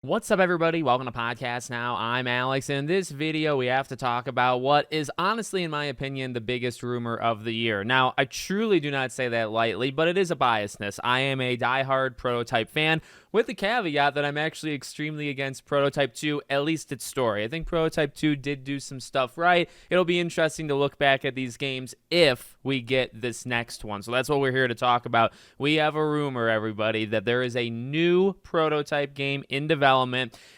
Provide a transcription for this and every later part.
What's up, everybody? Welcome to Podcast Now. I'm Alex. In this video, we have to talk about what is honestly, in my opinion, the biggest rumor of the year. Now, I truly do not say that lightly, but it is a biasness. I am a diehard Prototype fan, with the caveat that I'm actually extremely against Prototype 2, at least its story. I think Prototype 2 did do some stuff right. It'll be interesting to look back at these games if we get this next one. So that's what we're here to talk about. We have a rumor, everybody, that there is a new Prototype game in development,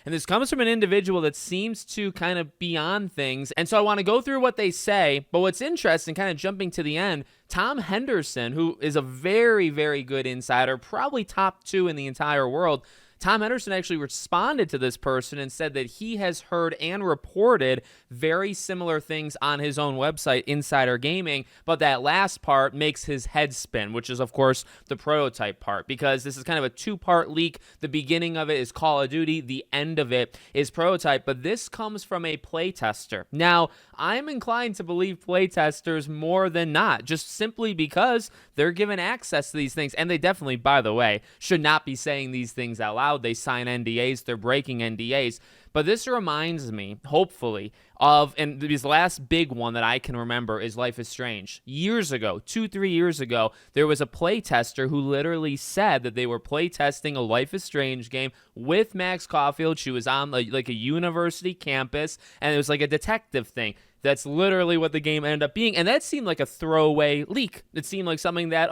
and this comes from an individual that seems to kind of be on things. And so I want to go through what they say, but what's interesting, kind of jumping to the end, Tom Henderson, who is a very, very good insider, probably top 2 in the entire world, Tom Henderson actually responded to this person and said that he has heard and reported very similar things on his own website, Insider Gaming, but that last part makes his head spin, which is, of course, the Prototype part, because this is kind of a 2-part leak. The beginning of it is Call of Duty. The end of it is Prototype, but this comes from a playtester. Now, I'm inclined to believe playtesters more than not, just simply because they're given access to these things, and they definitely, by the way, should not be saying these things out loud. They sign NDAs, they're breaking NDAs. But this reminds me, hopefully, of, and this last big one that I can remember is Life is Strange. Years ago, 2-3 years ago, there was a playtester who literally said that they were playtesting a Life is Strange game with Max Caulfield. She was on like a university campus, and it was like a detective thing. That's literally what the game ended up being, and that seemed like a throwaway leak. It seemed like something that,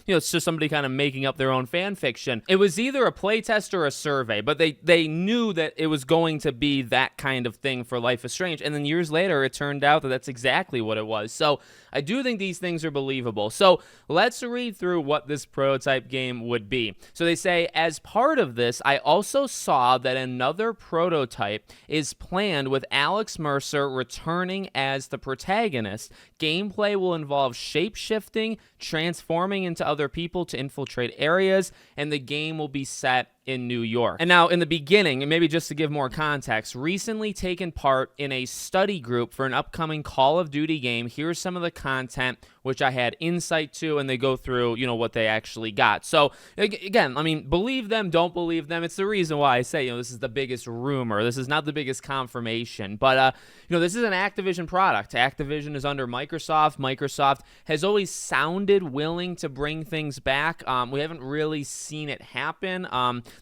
it's just somebody kind of making up their own fan fiction. It was either a playtest or a survey, but they knew that it was going to be that kind of thing for Life is Strange, and then years later, it turned out that that's exactly what it was. So I do think these things are believable. So let's read through what this Prototype game would be. So they say, as part of this, I also saw that another Prototype is planned with Alex Mercer returning as the protagonist. Gameplay will involve shape-shifting, transforming into other people to infiltrate areas, and the game will be set in New York. And now, in the beginning, and maybe just to give more context, recently taken part in a study group for an upcoming Call of Duty game. Here's some of the content which I had insight to, and they go through, what they actually got. So, again, believe them, don't believe them. It's the reason why I say, this is the biggest rumor. This is not the biggest confirmation. But, this is an Activision product. Activision is under Microsoft. Microsoft has always sounded willing to bring things back. We haven't really seen it happen.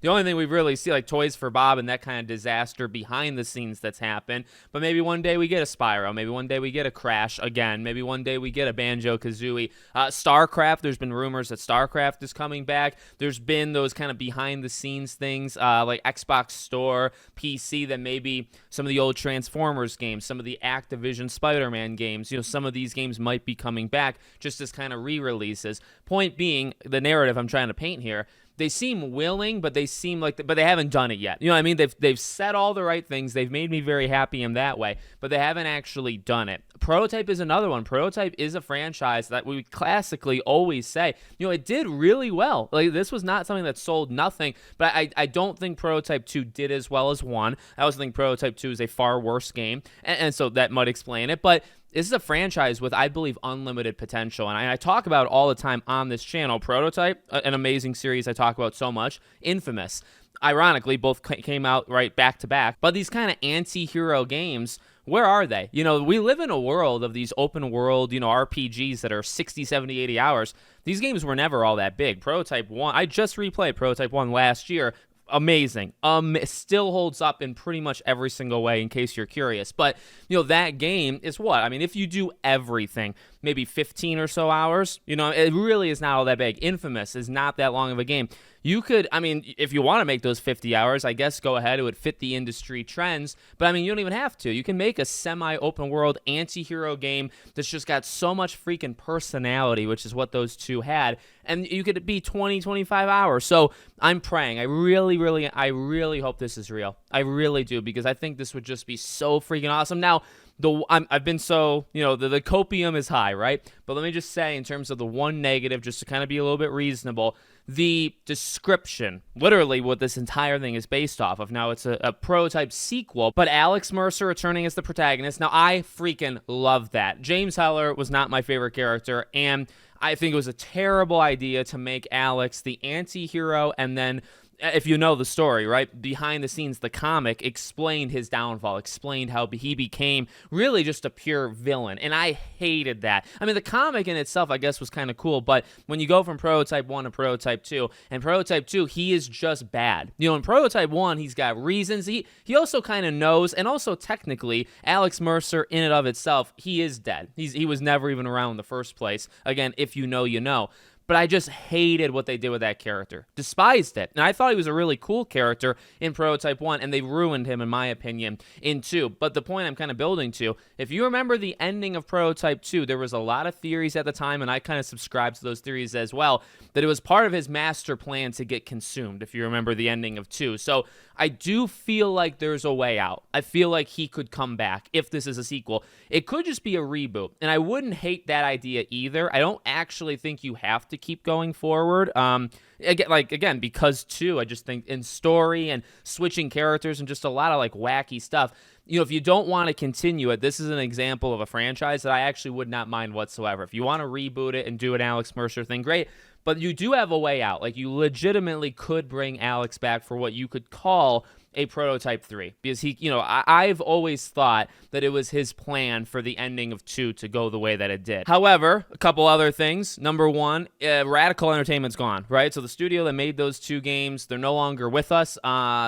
The only thing we really see, like Toys for Bob and that kind of disaster behind the scenes that's happened. But maybe one day we get a Spyro. Maybe one day we get a Crash again. Maybe one day we get a Banjo-Kazooie. StarCraft, there's been rumors that StarCraft is coming back. There's been those kind of behind-the-scenes things like Xbox Store, PC, that maybe some of the old Transformers games, some of the Activision Spider-Man games, some of these games might be coming back just as kind of re-releases. Point being, the narrative I'm trying to paint here, they seem willing, but they seem like, but they haven't done it yet. They've said all the right things. They've made me very happy in that way, but they haven't actually done it. Prototype is another one. Prototype is a franchise that we classically always say, it did really well. Like, this was not something that sold nothing, but I don't think Prototype 2 did as well as 1. I also think Prototype 2 is a far worse game, and so that might explain it, but this is a franchise with, I believe, unlimited potential, and I talk about it all the time on this channel. Prototype, an amazing series I talk about so much. Infamous. Ironically, both came out right back to back, but these kind of anti-hero games, where are they? We live in a world of these open world, RPGs that are 60, 70, 80 hours. These games were never all that big. Prototype 1, I just replayed Prototype 1 last year. Amazing. Still holds up in pretty much every single way, in case you're curious. But, that game is what? If you do everything, maybe 15 or so hours, it really is not all that big. Infamous is not that long of a game. You could, if you want to make those 50 hours, I guess go ahead. It would fit the industry trends. But, you don't even have to. You can make a semi-open world anti-hero game that's just got so much freaking personality, which is what those two had. And you could be 20, 25 hours. So I'm praying. I really hope this is real. I really do, because I think this would just be so freaking awesome. Now, I've been so, the copium is high, right? But let me just say, in terms of the one negative, just to kind of be a little bit reasonable, the description, literally what this entire thing is based off of. Now, it's a Prototype sequel, but Alex Mercer returning as the protagonist. Now, I freaking love that. James Heller was not my favorite character, and I think it was a terrible idea to make Alex the anti-hero and then if you know the story, right, behind the scenes, the comic explained his downfall, explained how he became really just a pure villain. And I hated that. I mean, the comic in itself, I guess, was kind of cool. But when you go from Prototype 1 to Prototype 2, and Prototype 2, he is just bad. You know, in Prototype 1, he's got reasons. He also kind of knows, and also technically, Alex Mercer, in and of itself, he is dead. He was never even around in the first place. Again, if you know, you know. But I just hated what they did with that character. Despised it. And I thought he was a really cool character in Prototype 1, and they ruined him, in my opinion, in 2. But the point I'm kind of building to, if you remember the ending of Prototype 2, there was a lot of theories at the time, and I kind of subscribed to those theories as well, that it was part of his master plan to get consumed, if you remember the ending of 2. So I do feel like there's a way out. I feel like he could come back if this is a sequel. It could just be a reboot, and I wouldn't hate that idea either. I don't actually think you have to keep going forward. Again, because 2, I just think in story and switching characters and just a lot of like wacky stuff, you know, if you don't want to continue it, this is an example of a franchise that I actually would not mind whatsoever. If you want to reboot it and do an Alex Mercer thing, great. But you do have a way out. Like, you legitimately could bring Alex back for what you could call a Prototype 3, because he, you know, I've always thought that it was his plan for the ending of 2 to go the way that it did. However, a couple other things. Number one, Radical Entertainment's gone, right? So the studio that made those 2 games, they're no longer with us,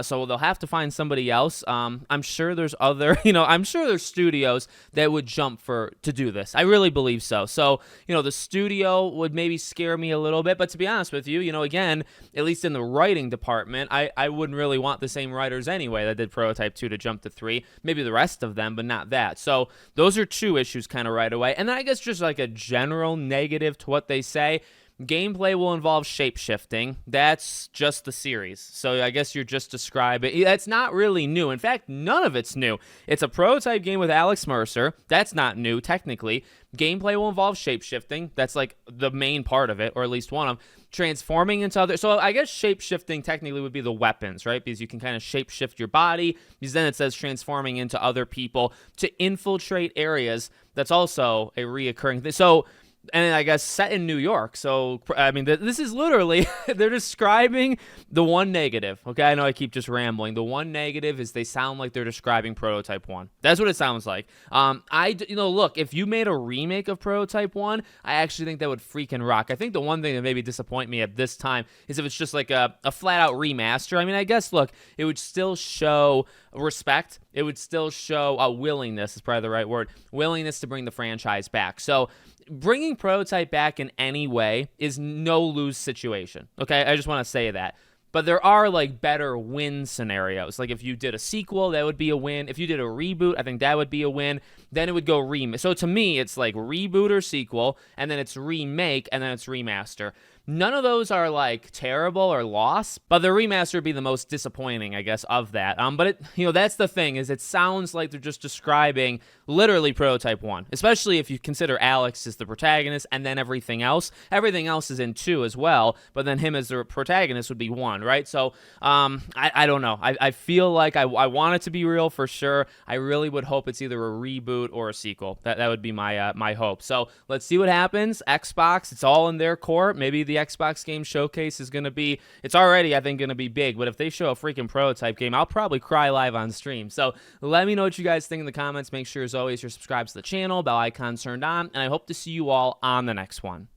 so they'll have to find somebody else. I'm sure there's other, I'm sure there's studios that would jump to do this. I really believe so. So, the studio would maybe scare me a little bit, but to be honest with you, again, at least in the writing department, I wouldn't really want the same writers anyway that did Prototype 2 to jump to 3. Maybe the rest of them, but not that. So those are 2 issues kind of right away. And then I guess just like a general negative to what they say, gameplay will involve shape-shifting. That's just the series. So I guess you're just describing. That's not really new. In fact, none of it's new. It's a Prototype game with Alex Mercer. That's not new, technically. Gameplay will involve shape-shifting. That's like the main part of it, or at least one of them. Transforming into other. So I guess shape-shifting technically would be the weapons, right? Because you can kind of shape-shift your body. Because then it says transforming into other people to infiltrate areas. That's also a reoccurring thing. So, and I guess set in New York. So, I mean, this is literally, they're describing the one negative. Okay, I know I keep just rambling. The one negative is they sound like they're describing Prototype 1. That's what it sounds like. Look, if you made a remake of Prototype 1, I actually think that would freaking rock. I think the one thing that maybe disappoint me at this time is if it's just like a flat-out remaster. I mean, I guess, look, it would still show respect. It would still show a willingness, is probably the right word, willingness to bring the franchise back. So, bringing Prototype back in any way is no lose situation. Okay, I just want to say that. But there are like better win scenarios. Like if you did a sequel, that would be a win. If you did a reboot, I think that would be a win. Then it would go remake. So to me, it's like reboot or sequel, and then it's remake, and then it's remaster. None of those are like terrible or lost, but the remaster would be the most disappointing, I guess, of that. But that's the thing, is it sounds like they're just describing literally Prototype 1, especially if you consider Alex as the protagonist and then everything else. Everything else is in 2 as well, but then him as the protagonist would be 1, right? So I don't know. I feel like I want it to be real for sure. I really would hope it's either a reboot or a sequel. That would be my hope. So let's see what happens. Xbox, it's all in their court. Maybe the Xbox Game Showcase is going to be, it's already, I think, going to be big, but if they show a freaking Prototype game, I'll probably cry live on stream. So let me know what you guys think in the comments. Make sure, as always, you're subscribed to the channel, bell icon turned on, and I hope to see you all on the next one.